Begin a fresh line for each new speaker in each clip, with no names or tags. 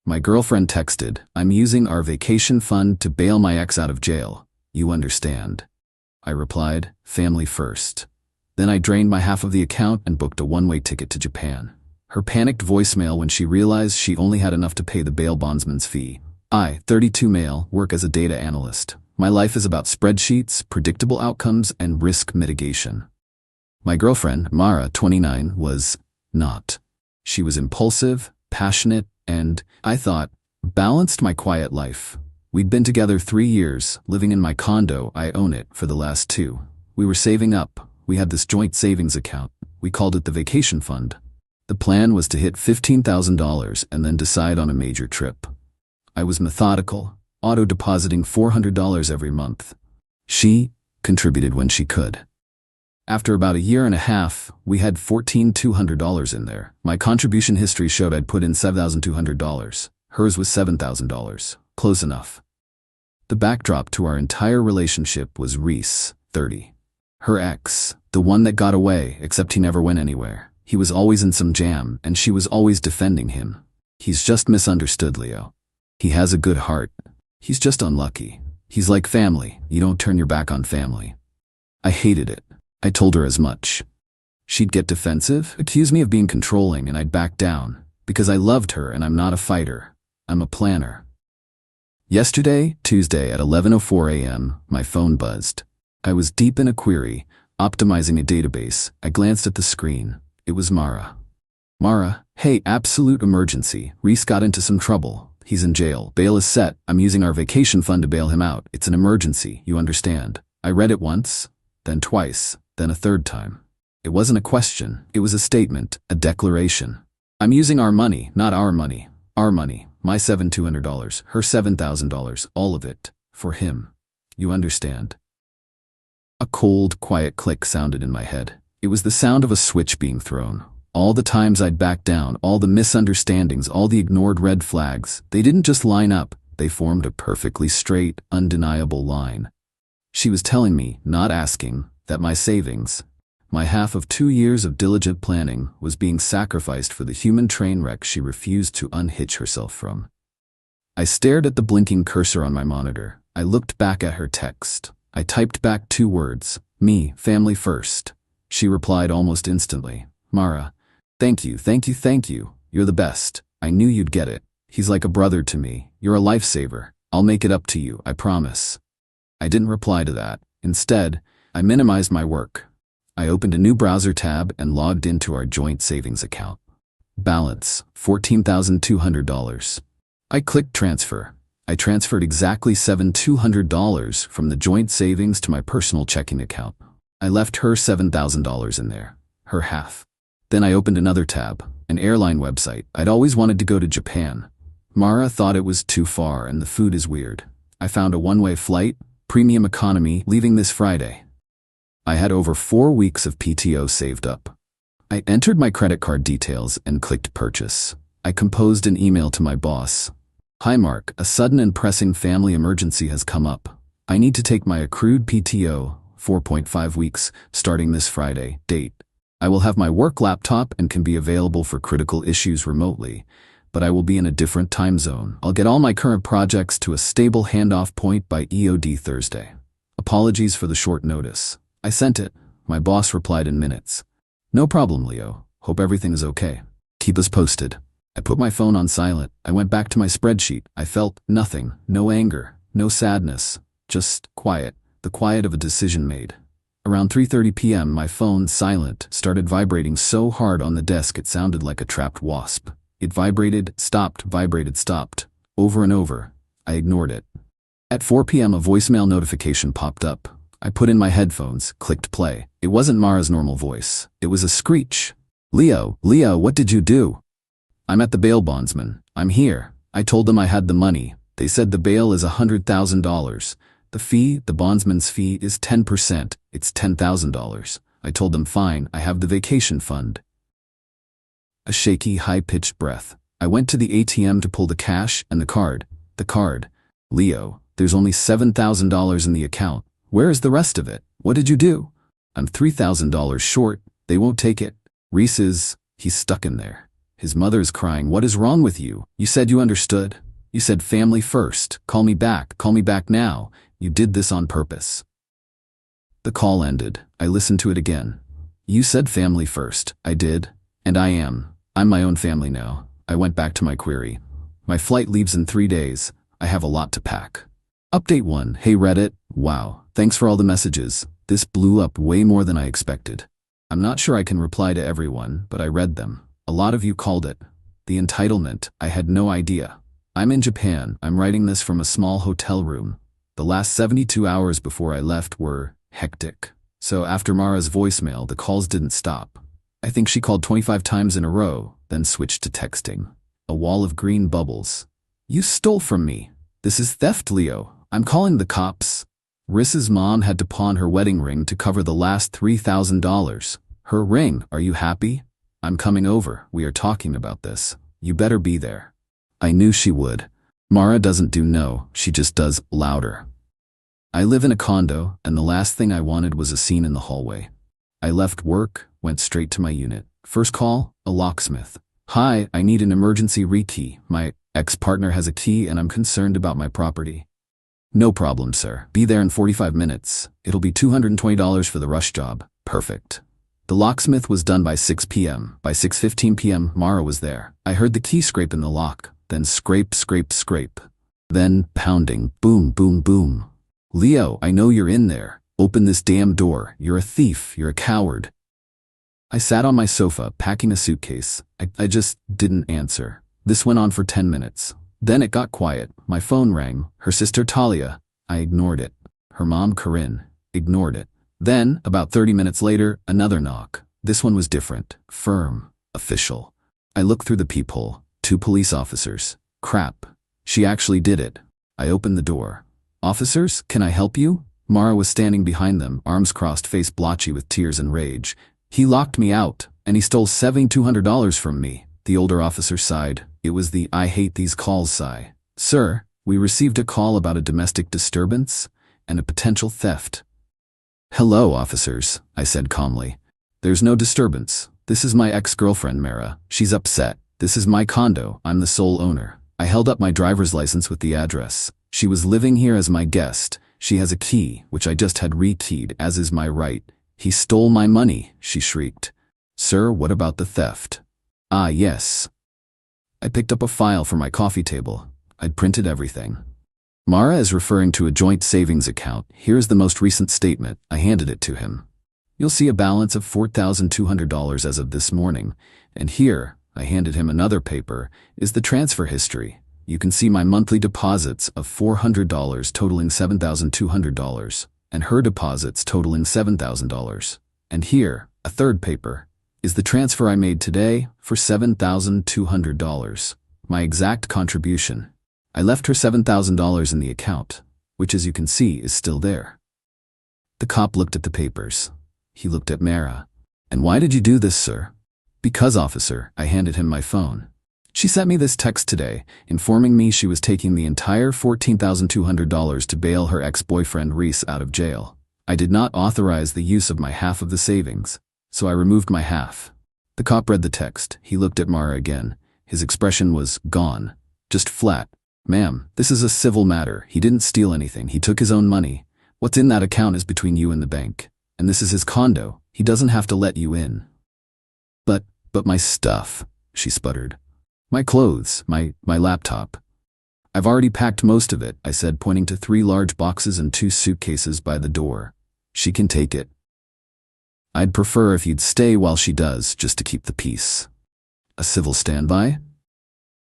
My girlfriend texted, "I'm using our vacation fund to bail my ex out of jail. You understand?" I replied, "Family first." Then I drained my half of the account and booked a one-way ticket to Japan. Her panicked voicemail when she realized she only had enough to pay the bail bondsman's fee. I, 32 male, work as a data analyst. My life is about spreadsheets, predictable outcomes, and risk mitigation. My girlfriend, Mara, 29, was not. She was impulsive, passionate, and, I thought, balanced my quiet life. We'd been together 3 years, living in my condo, I own it, for the last 2. We were saving up. We had this joint savings account. We called it the vacation fund. The plan was to hit $15,000 and then decide on a major trip. I was methodical, auto-depositing $400 every month. She contributed when she could. After about a year and a half, we had $14,200 in there. My contribution history showed I'd put in $7,200. Hers was $7,000. Close enough. The backdrop to our entire relationship was Reese, 30. Her ex, the one that got away, except he never went anywhere. He was always in some jam, and she was always defending him. He's just misunderstood, Leo. He has a good heart. He's just unlucky. He's like family. You don't turn your back on family. I hated it. I told her as much. She'd get defensive, accuse me of being controlling, and I'd back down, because I loved her and I'm not a fighter. I'm a planner. Yesterday, Tuesday at 11:04 a.m., my phone buzzed. I was deep in a query, optimizing a database. I glanced at the screen. It was Mara. "Mara, hey, absolute emergency. Reese got into some trouble. He's in jail. Bail is set. I'm using our vacation fund to bail him out. It's an emergency, you understand." I read it once, then twice, then a third time. It wasn't a question. It was a statement, a declaration. I'm using our money, not our money. Our money. My $7,200, her $7,000, all of it, for him. You understand? A cold, quiet click sounded in my head. It was the sound of a switch being thrown. All the times I'd backed down, all the misunderstandings, all the ignored red flags, they didn't just line up, they formed a perfectly straight, undeniable line. She was telling me, not asking, that my savings, my half of 2 years of diligent planning, was being sacrificed for the human train wreck she refused to unhitch herself from. I stared at the blinking cursor on my monitor. I looked back at her text. I typed back 2 words, "Me, family first." She replied almost instantly, "Mara, thank you, thank you, thank you. You're the best. I knew you'd get it. He's like a brother to me. You're a lifesaver. I'll make it up to you, I promise." I didn't reply to that. Instead, I minimized my work. I opened a new browser tab and logged into our joint savings account. Balance, $14,200. I clicked transfer. I transferred exactly $7,200 from the joint savings to my personal checking account. I left her $7,000 in there, her half. Then I opened another tab, an airline website. I'd always wanted to go to Japan. Mara thought it was too far and the food is weird. I found a one-way flight, premium economy, leaving this Friday. I had over 4 weeks of PTO saved up. I entered my credit card details and clicked purchase. I composed an email to my boss. "Hi Mark, a sudden and pressing family emergency has come up. I need to take my accrued PTO, 4.5 weeks, starting this Friday, date. I will have my work laptop and can be available for critical issues remotely, but I will be in a different time zone. I'll get all my current projects to a stable handoff point by EOD Thursday. Apologies for the short notice." I sent it. My boss replied in minutes. "No problem, Leo. Hope everything is okay. Keep us posted." I put my phone on silent. I went back to my spreadsheet. I felt nothing, no anger, no sadness, just quiet, the quiet of a decision made. Around 3:30 p.m., my phone, silent, started vibrating so hard on the desk it sounded like a trapped wasp. It vibrated, stopped, over and over. I ignored it. At 4 p.m., a voicemail notification popped up. I put in my headphones, clicked play. It wasn't Mara's normal voice. It was a screech. Leo, what did you do?" "I'm at the bail bondsman. I'm here. I told them I had the money. They said the bail is $100,000. The fee, the bondsman's fee, is 10%. It's $10,000. I told them fine, I have the vacation fund." A shaky, high-pitched breath. I went to the ATM to pull the cash and the card. The card. "Leo, there's only $7,000 in the account. Where is the rest of it? What did you do?" "I'm $3,000 short. They won't take it. Reese is, he's stuck in there. His mother's crying, "What is wrong with you? You said you understood. You said family first. Call me back now. You did this on purpose." The call ended. I listened to it again. "You said family first." "I did. And I'm my own family now." I went back to my query. "My flight leaves in 3 days. I have a lot to pack." Update 1. Hey Reddit. Wow. Thanks for all the messages. This blew up way more than I expected. I'm not sure I can reply to everyone, but I read them. A lot of you called it the entitlement. I had no idea. I'm in Japan. I'm writing this from a small hotel room. The last 72 hours before I left were hectic. So after Mara's voicemail, the calls didn't stop. I think she called 25 times in a row, then switched to texting. A wall of green bubbles. "You stole from me. This is theft, Leo. I'm calling the cops." Rissa's mom had to pawn her wedding ring to cover the last $3,000. Her ring. "Are you happy? I'm coming over. We are talking about this. You better be there." I knew she would. Mara doesn't do no, she just does louder. I live in a condo, and the last thing I wanted was a scene in the hallway. I left work, went straight to my unit. First call, a locksmith. "Hi, I need an emergency rekey. My ex-partner has a key and I'm concerned about my property." "No problem, sir. Be there in 45 minutes. It'll be $220 for the rush job." Perfect. The locksmith was done by 6 p.m. By 6:15 p.m., Mara was there. I heard the key scrape in the lock, then scrape, scrape, scrape. Then pounding, boom, boom, boom. "Leo, I know you're in there. Open this damn door. You're a thief. You're a coward." I sat on my sofa, packing a suitcase. I just didn't answer. This went on for 10 minutes. Then it got quiet. My phone rang. Her sister Talia. I ignored it. Her mom Corinne. Ignored it. Then, about 30 minutes later, another knock. This one was different. Firm. Official. I looked through the peephole. 2 police officers. Crap. She actually did it. I opened the door. "Officers, can I help you?" Mara was standing behind them, arms crossed, face blotchy with tears and rage. "He locked me out, and he stole $7,200 from me." The older officer sighed. It was the "I hate these calls" sigh. "Sir, we received a call about a domestic disturbance and a potential theft." "Hello, officers," I said calmly. "There's no disturbance. This is my ex-girlfriend, Mara. She's upset. This is my condo. I'm the sole owner." I held up my driver's license with the address. She was living here as my guest. She has a key, which I just had rekeyed, as is my right. "He stole my money," she shrieked. "Sir, what about the theft?" "Ah, yes." I picked up a file from my coffee table. I'd printed everything. "Mara is referring to a joint savings account. Here's the most recent statement." I handed it to him. "You'll see a balance of $4,200 as of this morning. And here," I handed him another paper, "is the transfer history. You can see my monthly deposits of $400 totaling $7,200, and her deposits totaling $7,000. And here, a third paper, is the transfer I made today for $7,200. My exact contribution. I left her $7,000 in the account, which as you can see is still there." The cop looked at the papers. He looked at Mara. "And why did you do this, sir?" "Because, officer," I handed him my phone. "She sent me this text today, informing me she was taking the entire $14,200 to bail her ex-boyfriend Reese out of jail. I did not authorize the use of my half of the savings, so I removed my half." The cop read the text. He looked at Mara again. His expression was gone. Just flat. "Ma'am, this is a civil matter. He didn't steal anything. He took his own money. What's in that account is between you and the bank. And this is his condo. He doesn't have to let you in." But my stuff," she sputtered. "My clothes, my laptop." "I've already packed most of it," I said, pointing to 3 large boxes and 2 suitcases by the door. "She can take it. I'd prefer if you'd stay while she does, just to keep the peace." "A civil standby?"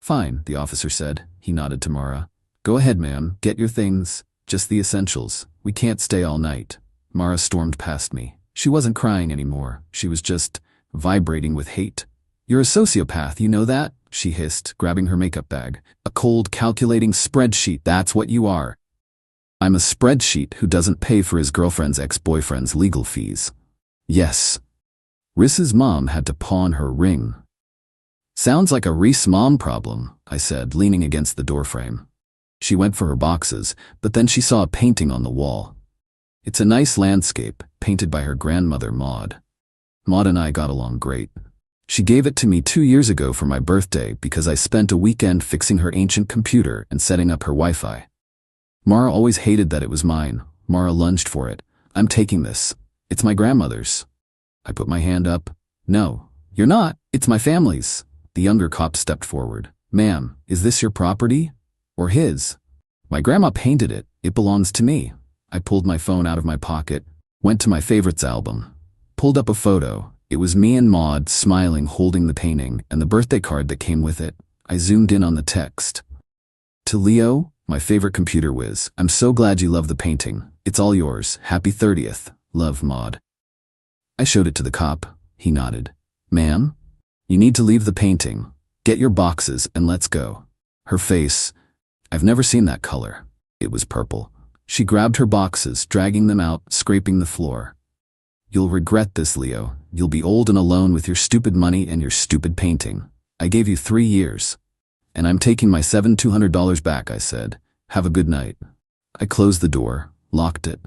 "Fine," the officer said. He nodded to Mara. "Go ahead, ma'am. Get your things. Just the essentials. We can't stay all night." Mara stormed past me. She wasn't crying anymore. She was just vibrating with hate. "You're a sociopath, you know that?" she hissed, grabbing her makeup bag. "A cold, calculating spreadsheet, that's what you are." "I'm a spreadsheet who doesn't pay for his girlfriend's ex-boyfriend's legal fees." "Yes." Rissa's mom had to pawn her ring. "Sounds like a Reese mom problem," I said, leaning against the doorframe. She went for her boxes, but then she saw a painting on the wall. It's a nice landscape, painted by her grandmother Maud. Maud and I got along great. She gave it to me 2 years ago for my birthday because I spent a weekend fixing her ancient computer and setting up her Wi-Fi. Mara always hated that it was mine. Mara lunged for it. I'm taking this. It's my grandmother's. I put my hand up. No, you're not. It's my family's. The younger cop stepped forward. Ma'am, is this your property? Or his? My grandma painted it. It belongs to me. I pulled my phone out of my pocket, went to my favorites album, pulled up a photo. It was me and Maud smiling holding the painting and the birthday card that came with it. I zoomed in on the text. To Leo, my favorite computer whiz, I'm so glad you love the painting. It's all yours. Happy 30th. Love, Maud. I showed it to the cop. He nodded. Ma'am, you need to leave the painting. Get your boxes and let's go. Her face, I've never seen that color. It was purple. She grabbed her boxes, dragging them out, scraping the floor. You'll regret this, Leo. You'll be old and alone with your stupid money and your stupid painting. I gave you 3 years. And I'm taking my $7,200 back, I said. Have a good night. I closed the door, locked it.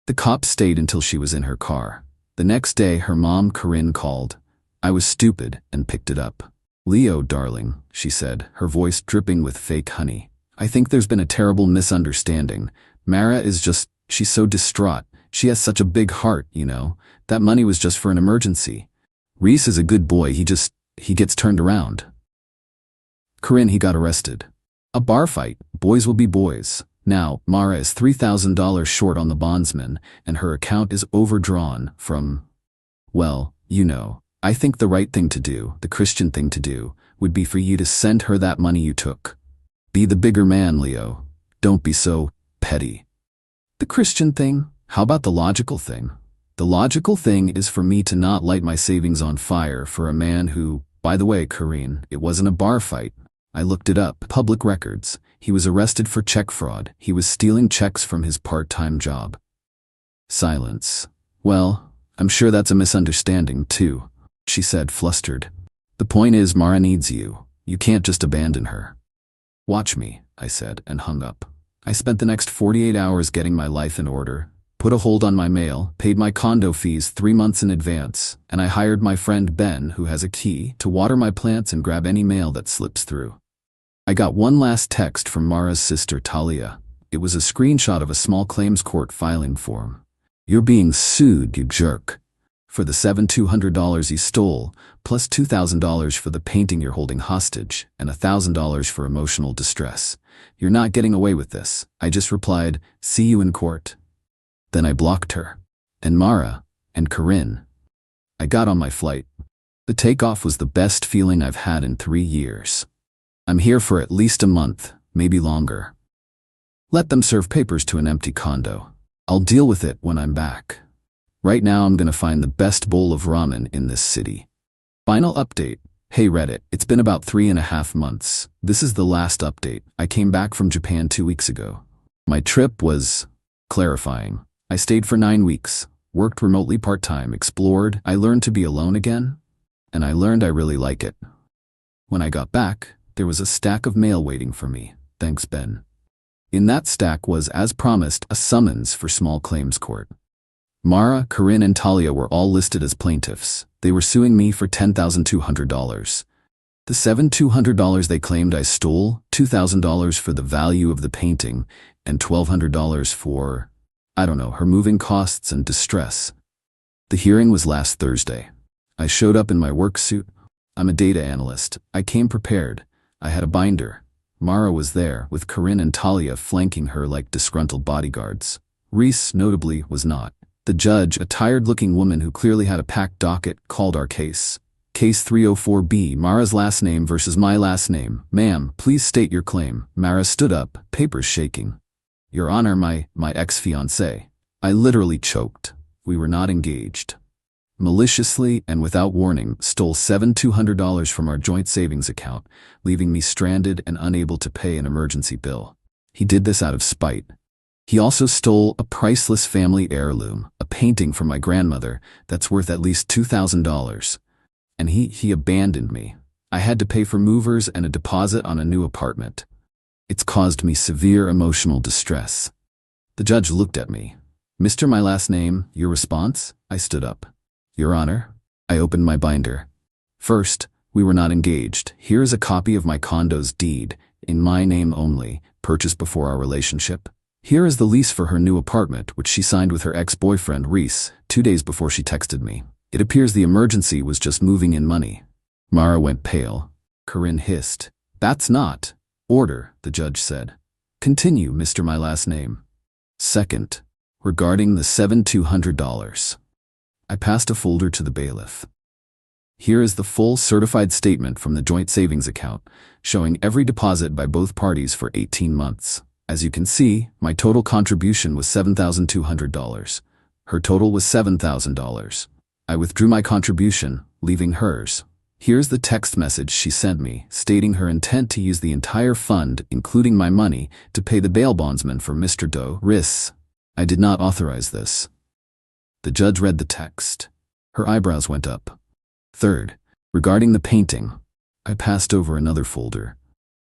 The cop stayed until she was in her car. The next day, her mom, Corinne, called. I was stupid and picked it up. Leo, darling, she said, her voice dripping with fake honey. I think there's been a terrible misunderstanding. Mara is just, she's so distraught. She has such a big heart, you know. That money was just for an emergency. Reese is a good boy, he gets turned around. Corinne, he got arrested. A bar fight, boys will be boys. Now, Mara is $3,000 short on the bondsman, and her account is overdrawn from, well, you know. I think the right thing to do, the Christian thing to do, would be for you to send her that money you took. Be the bigger man, Leo. Don't be so petty. The Christian thing? How about the logical thing? The logical thing is for me to not light my savings on fire for a man who, by the way, Corinne, it wasn't a bar fight. I looked it up. Public records. He was arrested for check fraud. He was stealing checks from his part-time job. Silence. Well, I'm sure that's a misunderstanding, too, she said, flustered. The point is, Mara needs you. You can't just abandon her. Watch me, I said, and hung up. I spent the next 48 hours getting my life in order, put a hold on my mail, paid my condo fees 3 months in advance, and I hired my friend Ben, who has a key, to water my plants and grab any mail that slips through. I got one last text from Mara's sister, Talia. It was a screenshot of a small claims court filing form. You're being sued, you jerk. For the $7,200 you stole, plus $2,000 for the painting you're holding hostage, and $1,000 for emotional distress. You're not getting away with this. I just replied, see you in court. Then I blocked her. And Mara, and Corinne. I got on my flight. The takeoff was the best feeling I've had in 3 years. I'm here for at least a month, maybe longer. Let them serve papers to an empty condo. I'll deal with it when I'm back. Right now I'm gonna find the best bowl of ramen in this city. Final update. Hey Reddit, it's been about 3.5 months. This is the last update. I came back from Japan 2 weeks ago. My trip was clarifying. I stayed for 9 weeks, worked remotely part-time, explored. I learned to be alone again, and I learned I really like it. When I got back, there was a stack of mail waiting for me. Thanks, Ben. In that stack was, as promised, a summons for small claims court. Mara, Corinne, and Talia were all listed as plaintiffs. They were suing me for $10,200. The $7,200 they claimed I stole, $2,000 for the value of the painting, and $1,200 for, I don't know, her moving costs and distress. The hearing was last Thursday. I showed up in my work suit. I'm a data analyst. I came prepared. I had a binder. Mara was there, with Corinne and Talia flanking her like disgruntled bodyguards. Reese, notably, was not. The judge, a tired-looking woman who clearly had a packed docket, called our case. Case 304B, Mara's last name versus my last name. Ma'am, please state your claim. Mara stood up, papers shaking. Your Honor, my ex-fiancé. I literally choked. We were not engaged. Maliciously and without warning, stole $7,200 from our joint savings account, leaving me stranded and unable to pay an emergency bill. He did this out of spite. He also stole a priceless family heirloom, a painting from my grandmother that's worth at least $2,000. And he abandoned me. I had to pay for movers and a deposit on a new apartment. It's caused me severe emotional distress. The judge looked at me. Mr. My last name, your response? I stood up. Your Honor, I opened my binder. First, we were not engaged. Here is a copy of my condo's deed, in my name only, purchased before our relationship. Here is the lease for her new apartment, which she signed with her ex-boyfriend, Reese, 2 days before she texted me. It appears the emergency was just moving in money. Mara went pale. Corinne hissed. That's not order, the judge said. Continue, Mr. My last name. Second, regarding the $7,200. I passed a folder to the bailiff. Here is the full certified statement from the joint savings account, showing every deposit by both parties for 18 months. As you can see, my total contribution was $7,200. Her total was $7,000. I withdrew my contribution, leaving hers. Here's the text message she sent me, stating her intent to use the entire fund, including my money, to pay the bail bondsman for Mr. Doe Riss. I did not authorize this. The judge read the text. Her eyebrows went up. Third, regarding the painting, I passed over another folder.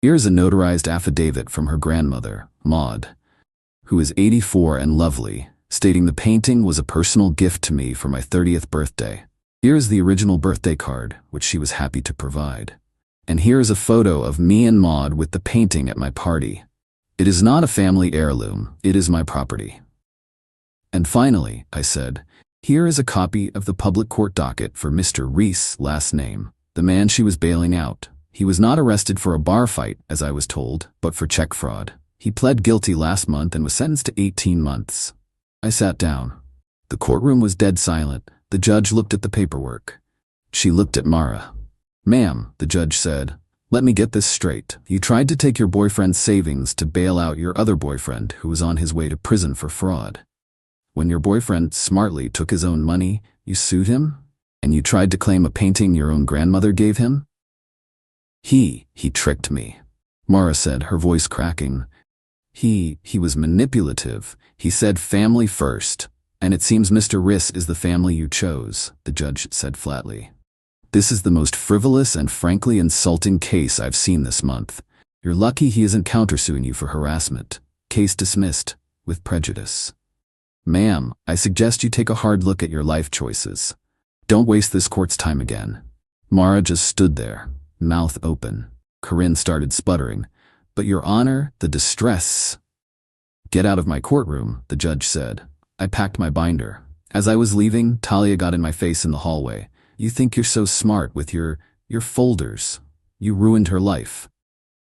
Here's a notarized affidavit from her grandmother, Maud, who is 84 and lovely, stating the painting was a personal gift to me for my 30th birthday. Here is the original birthday card, which she was happy to provide. And here is a photo of me and Maud with the painting at my party. It is not a family heirloom, it is my property. And finally, I said, here is a copy of the public court docket for Mr. Reese, last name, the man she was bailing out. He was not arrested for a bar fight, as I was told, but for check fraud. He pled guilty last month and was sentenced to 18 months. I sat down. The courtroom was dead silent. The judge looked at the paperwork. She looked at Mara. Ma'am, the judge said, let me get this straight. You tried to take your boyfriend's savings to bail out your other boyfriend who was on his way to prison for fraud. When your boyfriend smartly took his own money, you sued him? And you tried to claim a painting your own grandmother gave him? He tricked me, Mara said, her voice cracking. He was manipulative. He said family first. And it seems Mr. Riss is the family you chose, the judge said flatly. This is the most frivolous and frankly insulting case I've seen this month. You're lucky he isn't countersuing you for harassment. Case dismissed, with prejudice. Ma'am, I suggest you take a hard look at your life choices. Don't waste this court's time again. Mara just stood there, mouth open. Corinne started sputtering. But Your Honor, the distress. Get out of my courtroom, the judge said. I packed my binder. As I was leaving, Talia got in my face in the hallway. You think you're so smart with your folders. You ruined her life.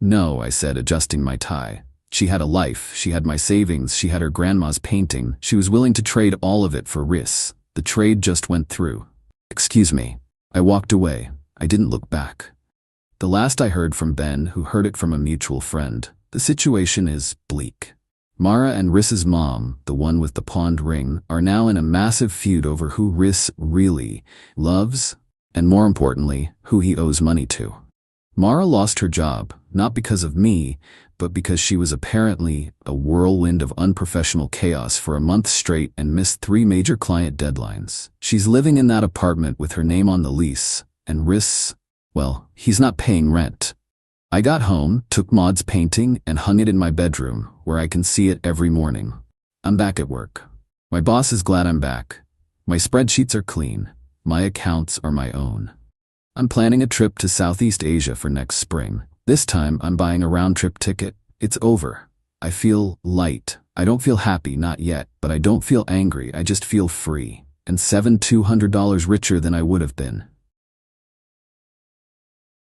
No, I said, adjusting my tie. She had a life, she had my savings, she had her grandma's painting. She was willing to trade all of it for Riss. The trade just went through. Excuse me. I walked away. I didn't look back. The last I heard from Ben, who heard it from a mutual friend, the situation is bleak. Mara and Riss's mom, the one with the pawned ring, are now in a massive feud over who Riss really loves, and more importantly, who he owes money to. Mara lost her job, not because of me, but because she was apparently a whirlwind of unprofessional chaos for a month straight and missed 3 major client deadlines. She's living in that apartment with her name on the lease, and Riss, well, he's not paying rent. I got home, took Maud's painting, and hung it in my bedroom, where I can see it every morning. I'm back at work. My boss is glad I'm back. My spreadsheets are clean. My accounts are my own. I'm planning a trip to Southeast Asia for next spring. This time, I'm buying a round-trip ticket. It's over. I feel light. I don't feel happy, not yet, but I don't feel angry. I just feel free. And $7,200 richer than I would have been.